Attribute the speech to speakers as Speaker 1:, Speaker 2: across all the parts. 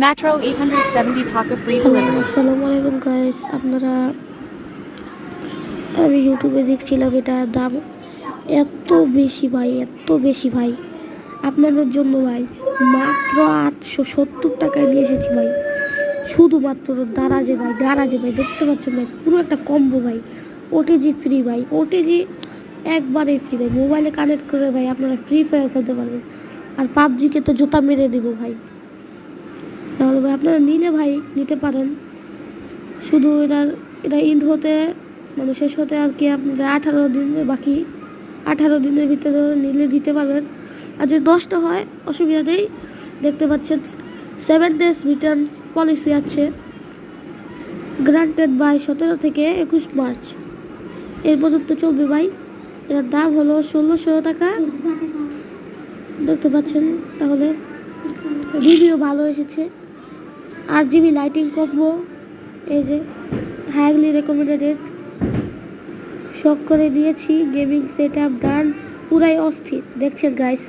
Speaker 1: Metro 870 Taka free delivery.
Speaker 2: আসসালামু আলাইকুম guys, আমি ইউটিউবে দেখছিলাম এটা দাম এত বেশি ভাই, এত বেশি ভাই। আপনাদের জন্য ভাই মাত্র 870 টাকায় নিয়ে এসেছি ভাই, শুধুমাত্র দারাজে ভাই দেখতে পাচ্ছেন ভাই, পুরো একটা কম্বো ভাই। ওটিজি ফ্রি ভাই, ওটিজি একবারে ফ্রি ভাই। মোবাইলে কানেক্ট করে ভাই আপনারা ফ্রি ফায়ার খেলতে পারবেন, আর পাবজিকে তো জুতা মেরে দিব ভাই। তাহলে ভাই আপনারা নিতে পারেন। শুধু এটা ইন্ড হতে মানে শেষ হতে আর কি আপনাদের 18 দিন বাকি। 18 দিনের ভিতরে নিলে দিতে পারবেন, আর যদি 10টা হয় অসুবিধা নেই। দেখতে পাচ্ছেন 7 days রিটার্ন পলিসি আছে, গ্রান্টেড বাই 17 থেকে 21 মার্চ এর পর্যন্ত চলবে ভাই। এটার দাম হলো 1600 টাকা, দেখতে পাচ্ছেন। তাহলে রিভিউ ভালো এসেছে। 8 GB লাইটিং কম্বো, এই যে হাইলি রেকমেন্ডেড, শখ করে দিয়েছি। গেমিং সেট আপ ডান, পুরাই অস্থির দেখছেন গাইস।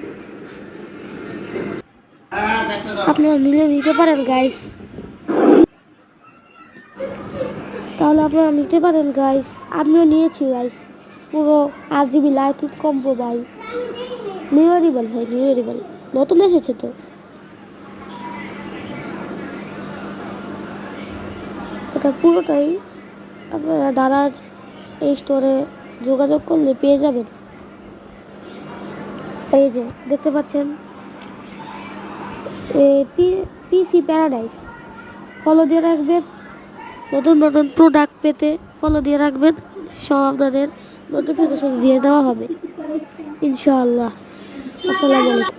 Speaker 2: আপনারা নিতে পারেন গাইস, তাহলে আপনারা নিতে পারেন গাইস। আমিও নিয়েছি গাইস, পুরো 8 GB লাইটিং কম্বো ভাই। নিউয়ারিবল ভাই, নিউয়ারিবল নতুন এসেছে তো। এটা পুরোটাই আপনারা দারাজ এই স্টোরে যোগাযোগ করলে পেয়ে যাবেন। এই যে দেখতে পাচ্ছেন পিসি প্যারাডাইস, ফলো দিয়ে রাখবেন। নতুন নতুন প্রোডাক্ট পেতে ফলো দিয়ে রাখবেন, সব আপনাদের নোটিফিকেশন দিয়ে দেওয়া হবে ইনশাআল্লাহ। আসসালামু আলাইকুম।